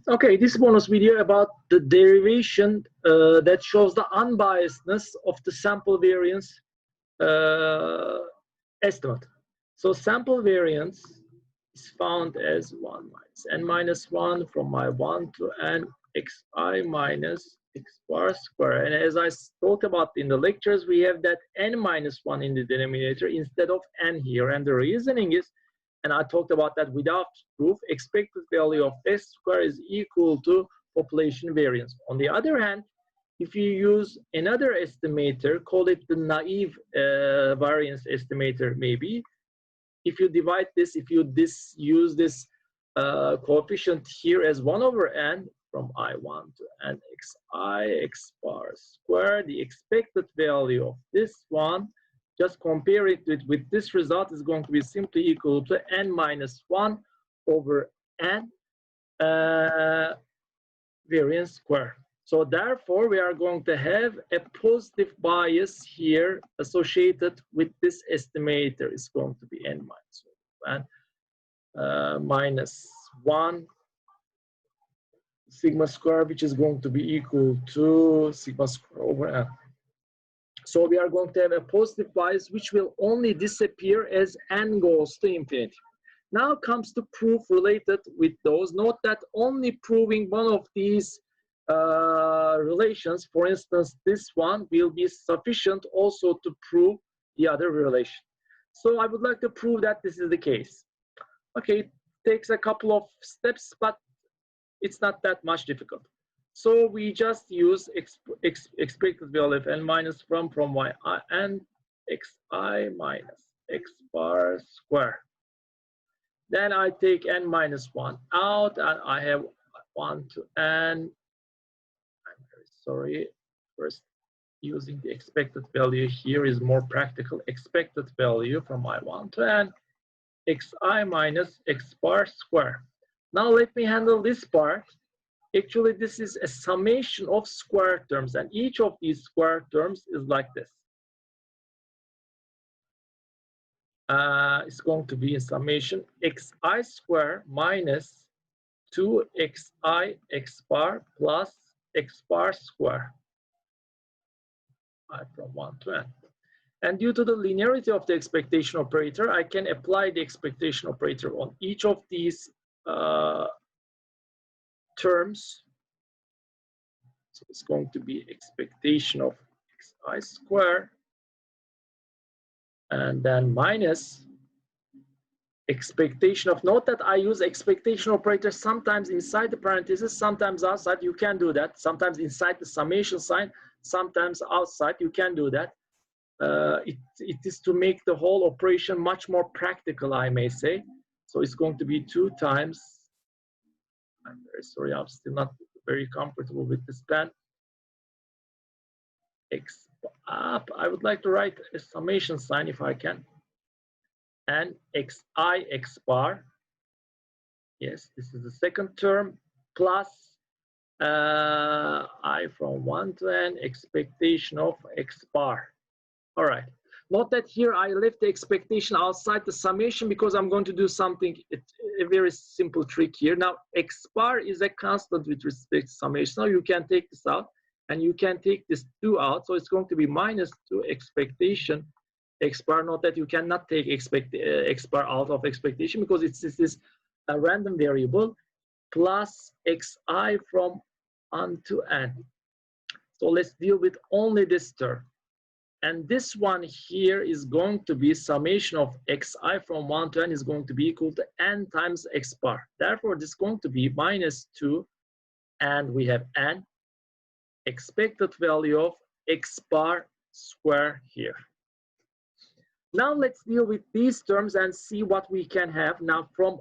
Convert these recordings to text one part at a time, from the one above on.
Okay, this bonus video about the derivation that shows the unbiasedness of the sample variance estimate. So sample variance is found as 1 minus n minus 1 from my 1 to n xi minus x bar square. And as I spoke about in the lectures, we have that n minus 1 in the denominator instead of n here. And the reasoning is, and I talked about that without proof, expected value of s square is equal to population variance. On the other hand, if you use another estimator, call it the naive variance estimator maybe, if you divide this, if you use this coefficient here as 1 over n from I1 to n xi x bar square, the expected value of this one, just compare it with this result, is going to be simply equal to n minus 1 over n variance square. So therefore, we are going to have a positive bias here associated with this estimator. It's going to be n minus 1 minus 1 sigma square, which is going to be equal to sigma square over n. So we are going to have a positive bias, which will only disappear as n goes to infinity. Now comes the proof related with those. Note that only proving one of these relations, for instance, this one, will be sufficient also to prove the other relation. So I would like to prove that this is the case. Okay, it takes a couple of steps, but it's not that much difficult. So we just use expected value of n minus from y and xi minus x bar square. Then I take n minus 1 out, and I have 1 to n. I'm very sorry. First, using the expected value here is more practical. Expected value from I1 to n, xi minus x bar square. Now let me handle this part. Actually, this is a summation of square terms, and each of these square terms is like this. It's going to be in summation xi square minus 2xi x bar plus x bar square, from 1 to n. And due to the linearity of the expectation operator, I can apply the expectation operator on each of these terms. So it's going to be expectation of xi square, and then minus expectation of, note that I use expectation operator sometimes inside the parentheses, sometimes outside. You can do that. Sometimes inside the summation sign, sometimes outside. You can do that. It is to make the whole operation much more practical, I may say. So it's going to be 2 times, I'm very sorry, I'm still not very comfortable with this pen. X up, I would like to write a summation sign if I can. And xi x bar, yes, this is the second term, plus I from 1 to n expectation of x bar. All right. Note that here I left the expectation outside the summation because I'm going to do something, a very simple trick here. Now, x bar is a constant with respect to summation. Now you can take this out, and you can take this 2 out. So it's going to be minus 2 expectation x bar. Note that you cannot take x bar out of expectation because this is a random variable, plus xi from 1 to n. So let's deal with only this term. And this one here is going to be summation of xi from 1 to n is going to be equal to n times x bar. Therefore, this is going to be minus 2, and we have n, expected value of x bar square here. Now let's deal with these terms and see what we can have. Now from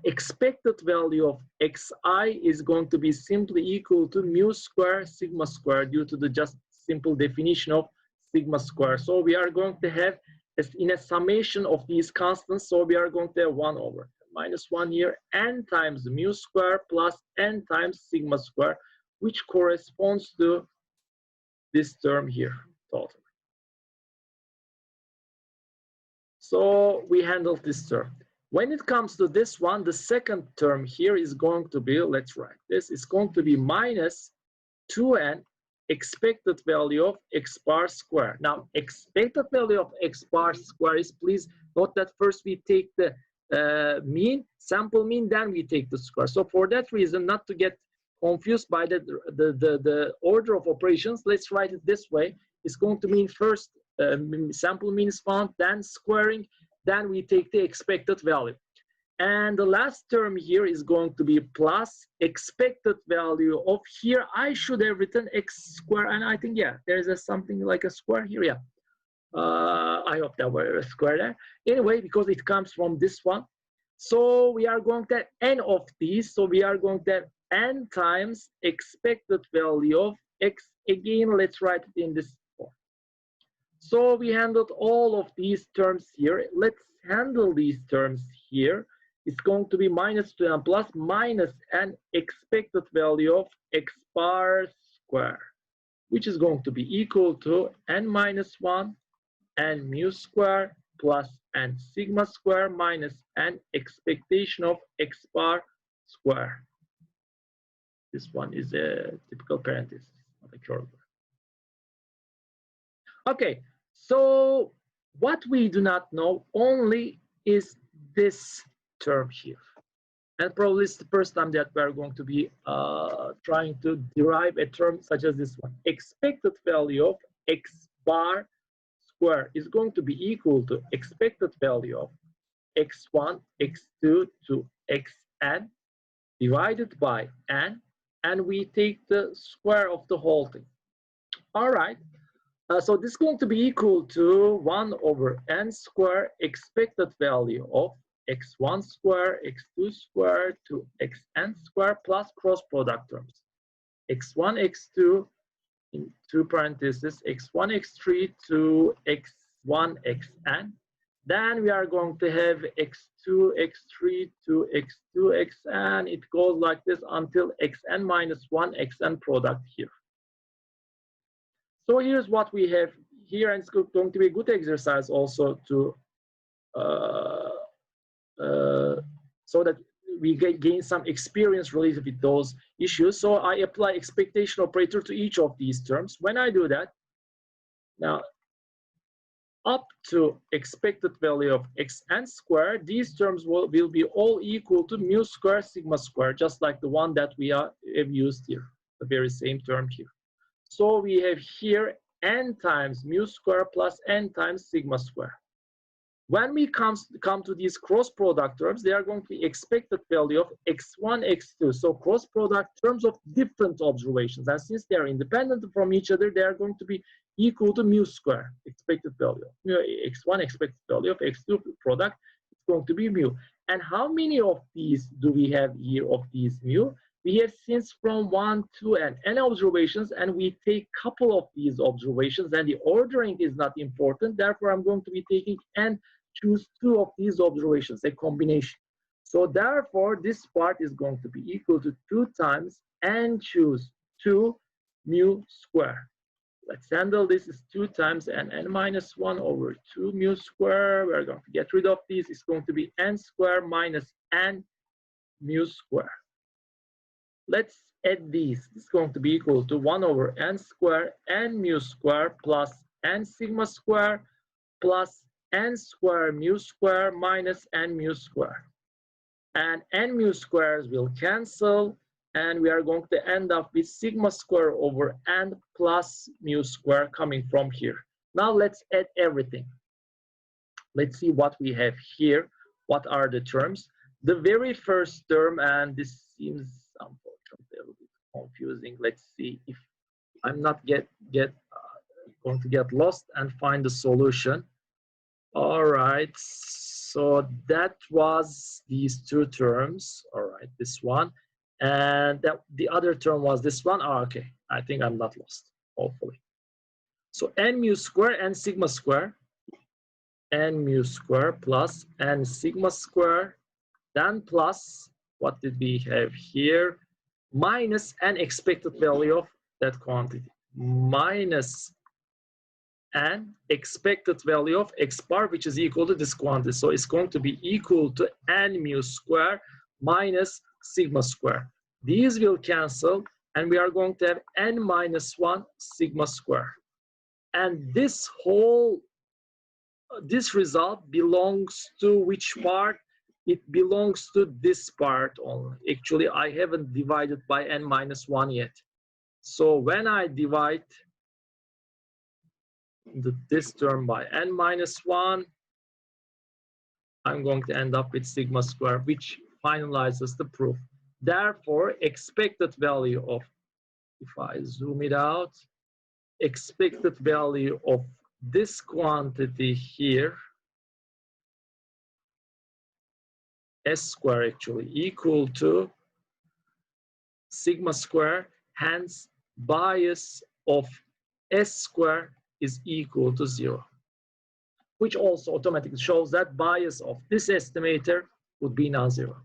expected value of xi is going to be simply equal to mu square sigma square due to the just simple definition of sigma square. So we are going to have, in a summation of these constants, so we are going to have 1 over minus 1 here, n times mu square plus n times sigma square, which corresponds to this term here, total. So we handled this term. When it comes to this one, the second term here is going to be, let's write this, it's going to be minus 2n expected value of x bar square. Now, expected value of x bar square is, please note that first we take the mean, sample mean, then we take the square. So for that reason, not to get confused by the order of operations, let's write it this way. It's going to mean first sample mean is found, then squaring, then we take the expected value. And the last term here is going to be plus expected value of, here I should have written x square, and I think, yeah, there's something like a square here, yeah. I hope that were a square there. Anyway, because it comes from this one. So we are going to have n of these, so we are going to have n times expected value of x. Again, let's write it in this form. So we handled all of these terms here. Let's handle these terms here. It's going to be minus 2n plus minus n expected value of x bar square, which is going to be equal to n minus 1 n mu square plus n sigma square minus n expectation of x bar square. This one is a typical parenthesis, not a curly. Okay, so what we do not know only is this term here. And probably it's the first time that we're going to be trying to derive a term such as this one. Expected value of x bar square is going to be equal to expected value of x1, x2 to xn divided by n, and we take the square of the whole thing. All right. So this is going to be equal to 1 over n square expected value of x1 square, x2 square to xn square plus cross product terms. x1, x2 in two parentheses, x1, x3 to x1, xn. Then we are going to have x2, x3 to x2, xn. It goes like this until xn minus 1 xn product here. So here's what we have here, and it's going to be a good exercise also to so that we gain some experience related with those issues. So I apply expectation operator to each of these terms. When I do that, now up to expected value of xn squared, these terms will be all equal to mu square sigma square, just like the one that we have used here, the very same term here. So we have here n times mu square plus n times sigma square. When we come to these cross product terms, they are going to be expected value of x1, x2. So cross product terms of different observations. And since they are independent from each other, they are going to be equal to mu square, expected value. X1 expected value of x2 product is going to be mu. And how many of these do we have here of these mu? We have since from 1 to n observations, and we take a couple of these observations, and the ordering is not important. Therefore, I'm going to be taking n, choose 2 of these observations, a combination. So therefore, this part is going to be equal to 2 times n choose 2 mu square. Let's handle this is 2 times n minus 1 over 2 mu square. We're going to get rid of these. It's going to be n square minus n mu square. Let's add these. It's going to be equal to 1 over n square n mu square plus n sigma square plus n square mu square minus n mu square. And n mu squares will cancel, and we are going to end up with sigma square over n plus mu square coming from here. Now let's add everything. Let's see what we have here. What are the terms? The very first term, and this seems unfortunately a little bit confusing. Let's see if I'm not going to get lost and find the solution. All right, so that was these 2 terms. All right, this one, and the other term was this one. Oh, okay, I think I'm not lost, hopefully. So n mu square and sigma square, n mu square plus n sigma square, then plus, what did we have here? Minus n expected value of that quantity, minus and expected value of x bar, which is equal to this quantity. So it's going to be equal to n mu square minus sigma square. These will cancel, and we are going to have n minus 1 sigma square. And this whole, this result belongs to which part? It belongs to this part only. Actually, I haven't divided by n minus 1 yet. So when I divide this term by n minus 1, I'm going to end up with sigma square, which finalizes the proof. Therefore, expected value of, if I zoom it out, expected value of this quantity here, s square actually, equal to sigma square, hence bias of s square is equal to 0, which also automatically shows that bias of this estimator would be non-zero.